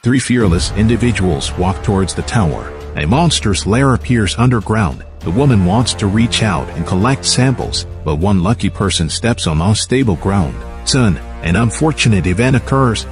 Three fearless individuals walk towards the tower. A monster's lair appears underground. The woman wants to reach out and collect samples, but one lucky person steps on unstable ground. Soon, an unfortunate event occurs. Oh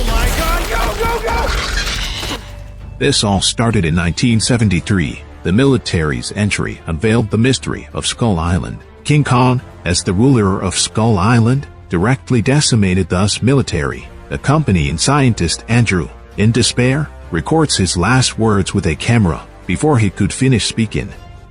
my God, go! This all started in 1973. The military's entry unveiled the mystery of Skull Island. King Kong, as the ruler of Skull Island, directly decimated the US military. Accompanying scientist Andrew, in despair, records his last words with a camera. Before he could finish speaking,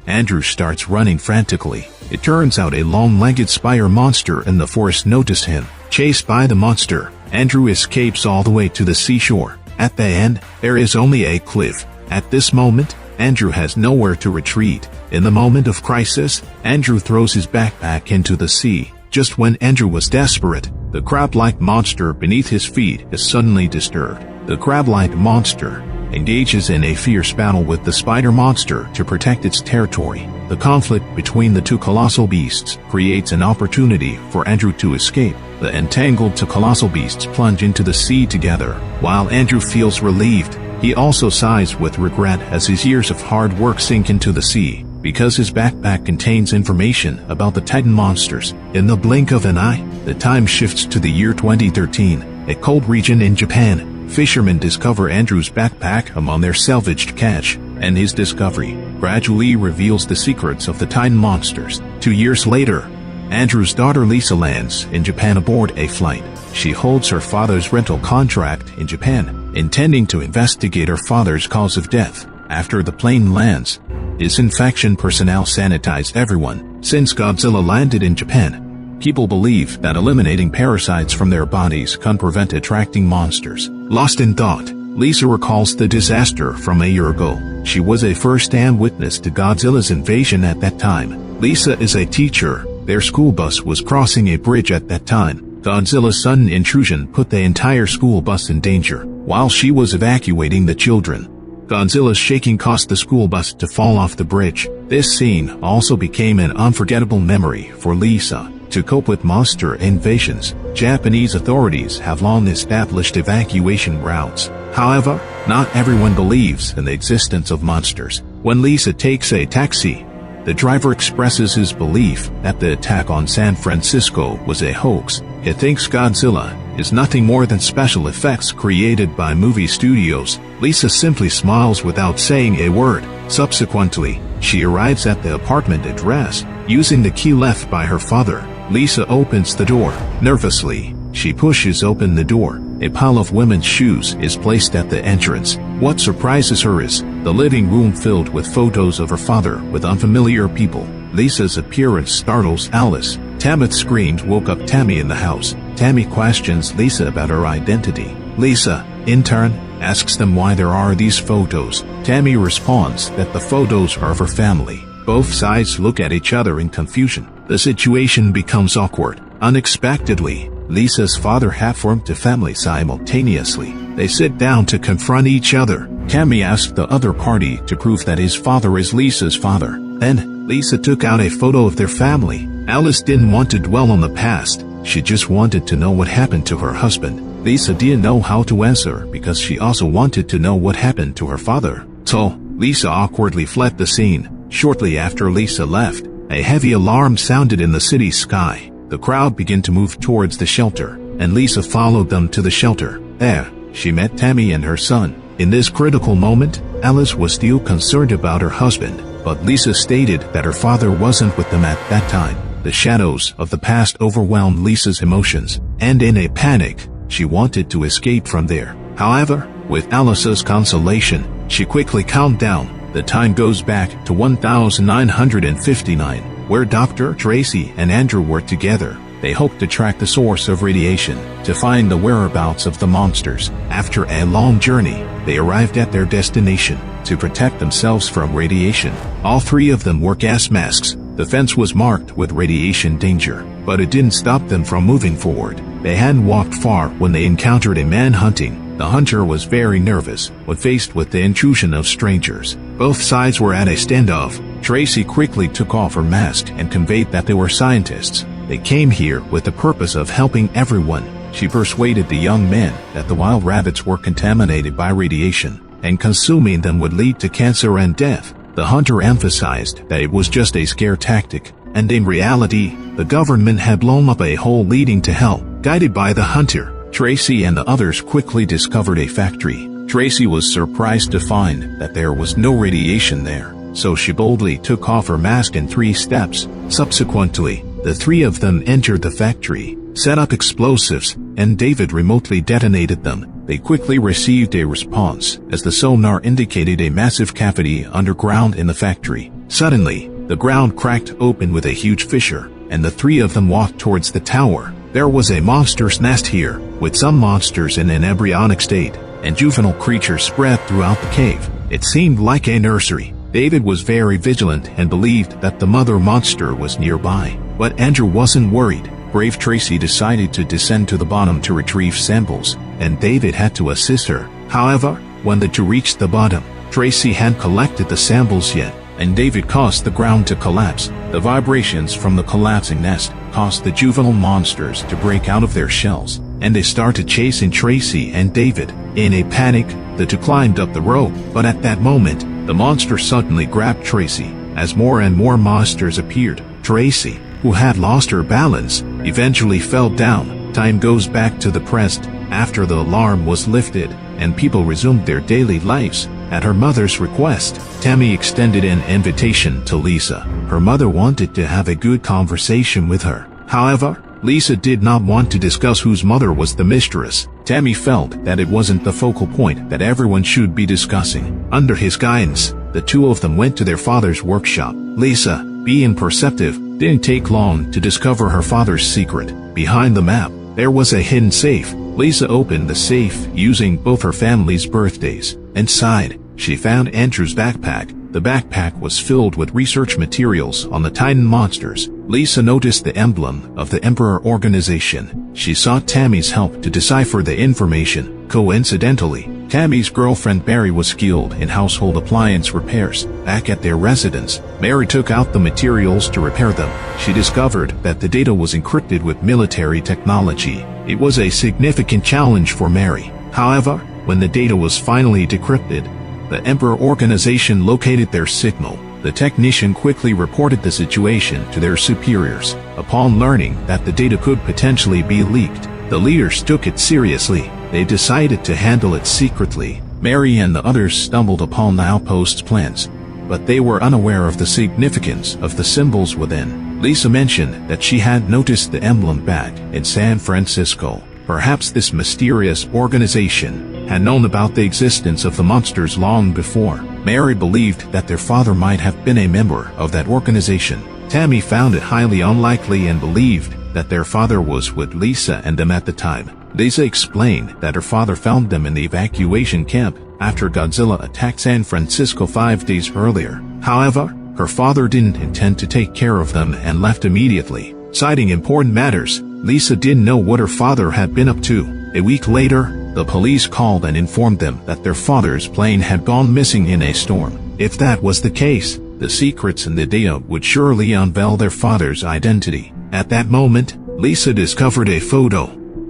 Andrew starts running frantically. It turns out a long-legged spider monster in the forest noticed him. Chased by the monster, Andrew escapes all the way to the seashore. At the end, there is only a cliff. At this moment, Andrew has nowhere to retreat. In the moment of crisis, Andrew throws his backpack into the sea. Just when Andrew was desperate, the crab-like monster beneath his feet is suddenly disturbed. The crab-like monster engages in a fierce battle with the spider monster to protect its territory. The conflict between the two colossal beasts creates an opportunity for Andrew to escape. The entangled two colossal beasts plunge into the sea together. While Andrew feels relieved, he also sighs with regret as his years of hard work sink into the sea. Because his backpack contains information about the Titan monsters, in the blink of an eye, the time shifts to the year 2013, a cold region in Japan. Fishermen discover Andrew's backpack among their salvaged catch, and his discovery gradually reveals the secrets of the Titan monsters. 2 years later, Andrew's daughter Lisa lands in Japan aboard a flight. She holds her father's rental contract in Japan, intending to investigate her father's cause of death. After the plane lands, disinfection personnel sanitize everyone. Since Godzilla landed in Japan, people believe that eliminating parasites from their bodies can prevent attracting monsters. Lost in thought, Lisa recalls the disaster from a year ago. She was a first-hand witness to Godzilla's invasion at that time. Lisa is a teacher. Their school bus was crossing a bridge at that time. Godzilla's sudden intrusion put the entire school bus in danger. While she was evacuating the children, Godzilla's shaking caused the school bus to fall off the bridge. This scene also became an unforgettable memory for Lisa. To cope with monster invasions, Japanese authorities have long established evacuation routes. However, not everyone believes in the existence of monsters. When Lisa takes a taxi, the driver expresses his belief that the attack on San Francisco was a hoax. He thinks Godzilla is nothing more than special effects created by movie studios. Lisa simply smiles without saying a word. Subsequently, she arrives at the apartment address. Using the key left by her father, Lisa opens the door. Nervously, she pushes open the door. A pile of women's shoes is placed at the entrance. What surprises her is the living room filled with photos of her father with unfamiliar people. Lisa's appearance startles Alice. Tammy screams woke up Tammy in the house. Tammy questions Lisa about her identity. Lisa, in turn, asks them why there are these photos. Tammy responds that the photos are of her family. Both sides look at each other in confusion. The situation becomes awkward. Unexpectedly, Lisa's father half-formed the family simultaneously. They sit down to confront each other. Tammy asks the other party to prove that his father is Lisa's father. Then, Lisa took out a photo of their family. Alice didn't want to dwell on the past. She just wanted to know what happened to her husband. Lisa didn't know how to answer because she also wanted to know what happened to her father. So, Lisa awkwardly fled the scene. Shortly after Lisa left, a heavy alarm sounded in the city sky. The crowd began to move towards the shelter, and Lisa followed them to the shelter. There, she met Tammy and her son. In this critical moment, Alice was still concerned about her husband, but Lisa stated that her father wasn't with them at that time. The shadows of the past overwhelmed Lisa's emotions, and in a panic, she wanted to escape from there. However, with Alice's consolation, she quickly calmed down. The time goes back to 1959, where Dr. Tracy and Andrew were together. They hoped to track the source of radiation to find the whereabouts of the monsters. After a long journey, they arrived at their destination to protect themselves from radiation. All three of them wore gas masks. The fence was marked with radiation danger, but it didn't stop them from moving forward. They hadn't walked far when they encountered a man hunting. The hunter was very nervous when faced with the intrusion of strangers. Both sides were at a standoff. Tracy quickly took off her mask and conveyed that they were scientists. They came here with the purpose of helping everyone. she persuaded the young men that the wild rabbits were contaminated by radiation, and consuming them would lead to cancer and death. The hunter emphasized that it was just a scare tactic, and in reality, the government had blown up a hole leading to hell. Guided by the hunter, Tracy and the others quickly discovered a factory. Tracy was surprised to find that there was no radiation there, so she boldly took off her mask in 3 steps. Subsequently, the 3 of them entered the factory, set up explosives, and David remotely detonated them. They quickly received a response, as the sonar indicated a massive cavity underground in the factory. Suddenly, the ground cracked open with a huge fissure, and the 3 of them walked towards the tower. There was a monster's nest here, with some monsters in an embryonic state, and juvenile creatures spread throughout the cave. It seemed like a nursery. David was very vigilant and believed that the mother monster was nearby. But Andrew wasn't worried. Brave Tracy decided to descend to the bottom to retrieve samples, and David had to assist her. However, when the two reached the bottom, Tracy hadn't collected the samples yet, and David caused the ground to collapse. The vibrations from the collapsing nest caused the juvenile monsters to break out of their shells, and they started chasing Tracy and David. In a panic, the two climbed up the rope, but at that moment, the monster suddenly grabbed Tracy. As more and more monsters appeared, Tracy, who had lost her balance, eventually fell down. Time goes back to the present, after the alarm was lifted, and people resumed their daily lives. At her mother's request, Tammy extended an invitation to Lisa. Her mother wanted to have a good conversation with her. However, Lisa did not want to discuss whose mother was the mistress. Tammy felt that it wasn't the focal point that everyone should be discussing. Under his guidance, the 2 of them went to their father's workshop. Lisa, being perceptive, didn't take long to discover her father's secret. Behind the map, there was a hidden safe. Lisa opened the safe using both her family's birthdays. Inside, she found Andrew's backpack. The backpack was filled with research materials on the Titan monsters. Lisa noticed the emblem of the Emperor organization. She sought Tammy's help to decipher the information. Coincidentally, Tammy's girlfriend Mary was skilled in household appliance repairs. Back at their residence, Mary took out the materials to repair them. She discovered that the data was encrypted with military technology. It was a significant challenge for Mary. However, when the data was finally decrypted, the Emperor organization located their signal. The technician quickly reported the situation to their superiors. Upon learning that the data could potentially be leaked, the leaders took it seriously. They decided to handle it secretly. Mary and the others stumbled upon the outpost's plans, but they were unaware of the significance of the symbols within. Lisa mentioned that she had noticed the emblem back in San Francisco. Perhaps this mysterious organization had known about the existence of the monsters long before. Mary believed that their father might have been a member of that organization. Tammy found it highly unlikely and believed that their father was with Lisa and them at the time. Lisa explained that her father found them in the evacuation camp after Godzilla attacked San Francisco 5 days earlier. However, her father didn't intend to take care of them and left immediately. Citing important matters, Lisa didn't know what her father had been up to. A week later, the police called and informed them that their father's plane had gone missing in a storm. If that was the case, the secrets in the data would surely unveil their father's identity. At that moment, Lisa discovered a photo,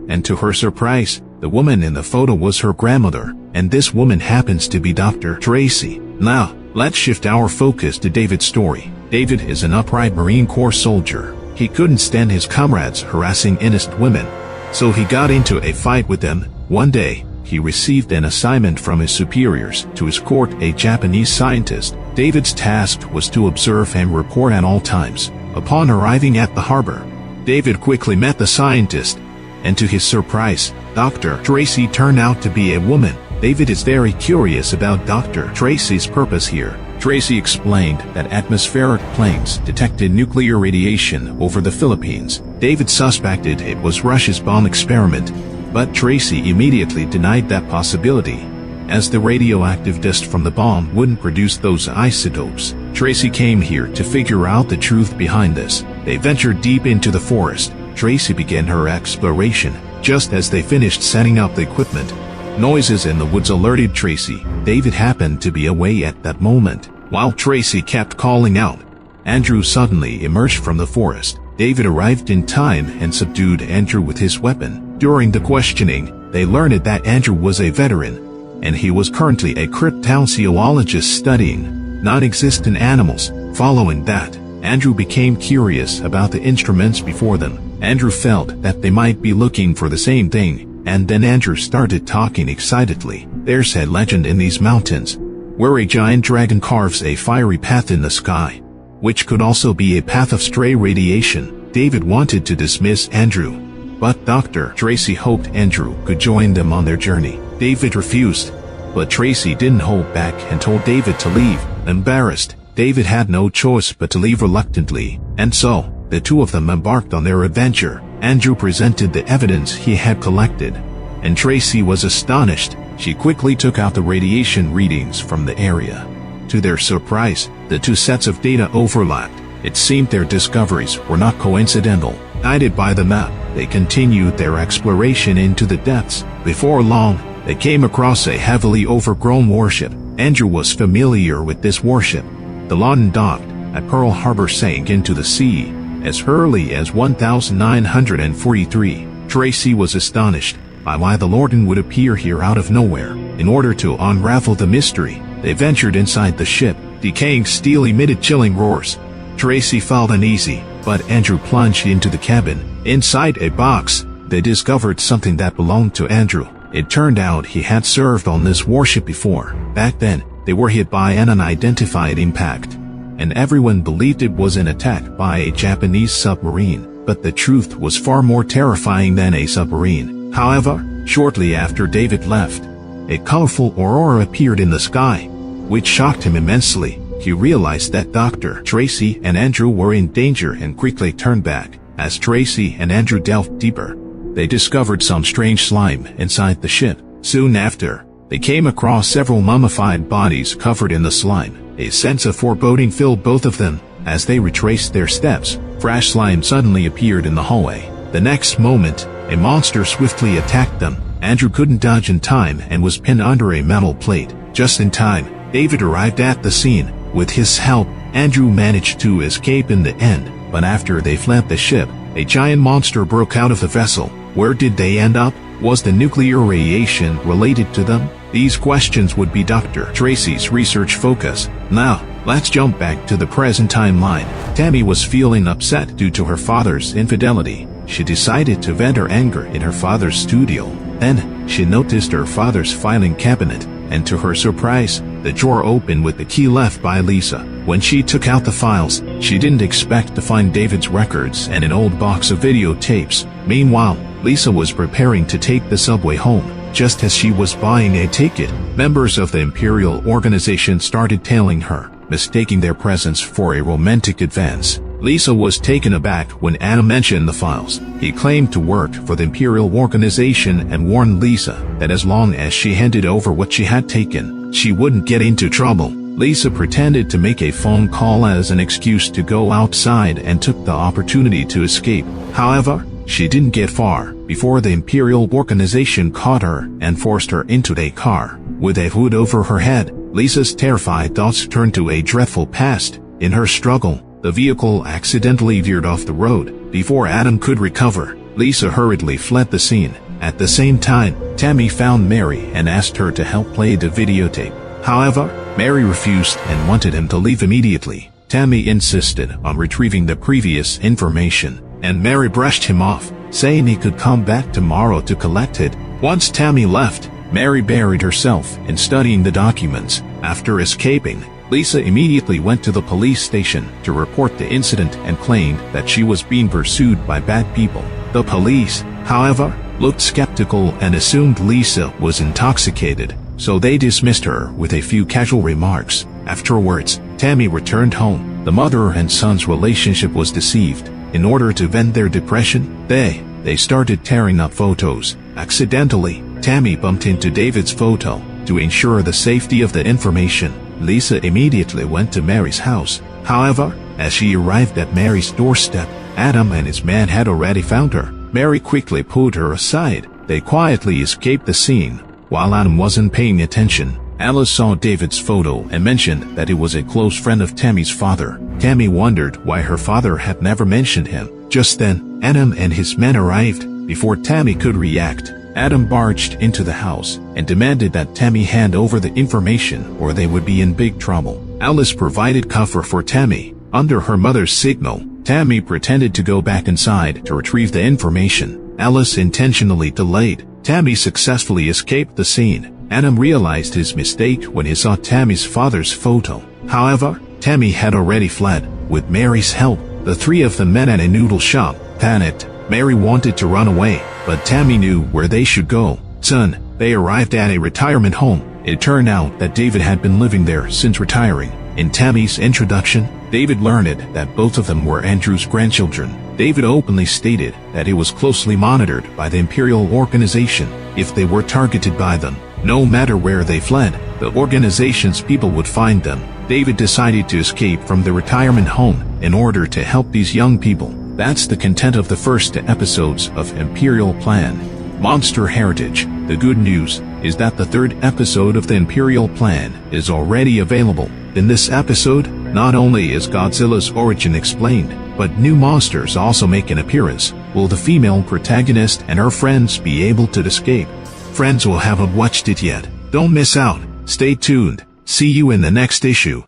and to her surprise, the woman in the photo was her grandmother, and this woman happens to be Dr. Tracy. Now, let's shift our focus to David's story. David is an upright Marine Corps soldier. He couldn't stand his comrades harassing innocent women, so he got into a fight with them. One day, he received an assignment from his superiors to escort a Japanese scientist. David's task was to observe and report at all times. Upon arriving at the harbor, David quickly met the scientist, and to his surprise, Dr. Tracy turned out to be a woman. David is very curious about Dr. Tracy's purpose here. Tracy explained that atmospheric planes detected nuclear radiation over the Philippines. David suspected it was Russia's bomb experiment, but Tracy immediately denied that possibility, as the radioactive dust from the bomb wouldn't produce those isotopes. Tracy came here to figure out the truth behind this. They ventured deep into the forest. Tracy began her exploration. Just as they finished setting up the equipment, noises in the woods alerted Tracy. David happened to be away at that moment. While Tracy kept calling out, Andrew suddenly emerged from the forest. David arrived in time and subdued Andrew with his weapon. During the questioning, they learned that Andrew was a veteran, and he was currently a cryptozoologist studying non-existent animals. Following that, Andrew became curious about the instruments before them. Andrew felt that they might be looking for the same thing, and then Andrew started talking excitedly. There's a legend in these mountains, where a giant dragon carves a fiery path in the sky, which could also be a path of stray radiation. David wanted to dismiss Andrew, but Dr. Tracy hoped Andrew could join them on their journey. David refused, but Tracy didn't hold back and told David to leave. Embarrassed, David had no choice but to leave reluctantly, and so, the two of them embarked on their adventure. Andrew presented the evidence he had collected, and Tracy was astonished. She quickly took out the radiation readings from the area. To their surprise, the two sets of data overlapped. It seemed their discoveries were not coincidental. Guided by the map, they continued their exploration into the depths. Before long, they came across a heavily overgrown warship. Andrew was familiar with this warship. The Lawton docked at Pearl Harbor, sank into the sea as early as 1943. Tracy was astonished by why the Lawton would appear here out of nowhere. In order to unravel the mystery, they ventured inside the ship. Decaying steel emitted chilling roars. Tracy felt uneasy, but Andrew plunged into the cabin. Inside a box, they discovered something that belonged to Andrew. It turned out he had served on this warship before. Back then, they were hit by an unidentified impact, and everyone believed it was an attack by a Japanese submarine. But the truth was far more terrifying than a submarine. However, shortly after David left, a colorful aurora appeared in the sky, which shocked him immensely. He realized that Dr. Tracy and Andrew were in danger and quickly turned back. As Tracy and Andrew delved deeper, they discovered some strange slime inside the ship. Soon after, they came across several mummified bodies covered in the slime. A sense of foreboding filled both of them. As they retraced their steps, fresh slime suddenly appeared in the hallway. The next moment, a monster swiftly attacked them. Andrew couldn't dodge in time and was pinned under a metal plate. Just in time, David arrived at the scene. With his help, Andrew managed to escape in the end, but after they fled the ship, a giant monster broke out of the vessel. Where did they end up? Was the nuclear radiation related to them? These questions would be Dr. Tracy's research focus. Now, let's jump back to the present timeline. Tammy was feeling upset due to her father's infidelity. She decided to vent her anger in her father's studio. Then, she noticed her father's filing cabinet, and to her surprise, the drawer opened with the key left by Lisa. When she took out the files, she didn't expect to find David's records and an old box of videotapes. Meanwhile, Lisa was preparing to take the subway home. Just as she was buying a ticket, members of the Imperial Organization started tailing her, mistaking their presence for a romantic advance. Lisa was taken aback when Adam mentioned the files. He claimed to work for the Imperial Organization and warned Lisa that as long as she handed over what she had taken, she wouldn't get into trouble. Lisa pretended to make a phone call as an excuse to go outside and took the opportunity to escape. However, she didn't get far before the Imperial Organization caught her and forced her into a car. With a hood over her head, Lisa's terrified thoughts turned to a dreadful past. In her struggle, the vehicle accidentally veered off the road. Before Adam could recover, Lisa hurriedly fled the scene. At the same time, Tammy found Mary and asked her to help play the videotape. However, Mary refused and wanted him to leave immediately. Tammy insisted on retrieving the previous information, and Mary brushed him off, saying he could come back tomorrow to collect it. Once Tammy left, Mary buried herself in studying the documents. After escaping, Lisa immediately went to the police station to report the incident and claimed that she was being pursued by bad people. The police, however, looked skeptical and assumed Lisa was intoxicated, so they dismissed her with a few casual remarks. Afterwards, Tammy returned home. The mother and son's relationship was deceived. In order to vent their depression, they started tearing up photos. Accidentally, Tammy bumped into David's photo. To ensure the safety of the information, Lisa immediately went to Mary's house. However, as she arrived at Mary's doorstep, Adam and his man had already found her. Mary quickly pulled her aside. They quietly escaped the scene. While Adam wasn't paying attention, Alice saw David's photo and mentioned that it was a close friend of Tammy's father. Tammy wondered why her father had never mentioned him. Just then, Adam and his men arrived. Before Tammy could react, Adam barged into the house and demanded that Tammy hand over the information or they would be in big trouble. Alice provided cover for Tammy. Under her mother's signal, Tammy pretended to go back inside to retrieve the information. Alice intentionally delayed. Tammy successfully escaped the scene. Adam realized his mistake when he saw Tammy's father's photo. However, Tammy had already fled. With Mary's help, the three of them met at a noodle shop. Panicked, Mary wanted to run away, but Tammy knew where they should go. Soon, they arrived at a retirement home. It turned out that David had been living there since retiring. In Tammy's introduction, David learned that both of them were Andrew's grandchildren. David openly stated that he was closely monitored by the Imperial Organization. If they were targeted by them, no matter where they fled, the organization's people would find them. David decided to escape from the retirement home in order to help these young people. That's the content of the first episodes of Imperial Plan. Monster Heritage. The good news is that the third episode of the Imperial Plan is already available. In this episode, not only is Godzilla's origin explained, but new monsters also make an appearance. Will the female protagonist and her friends be able to escape? Friends who haven't watched it yet, don't miss out. Stay tuned. See you in the next issue.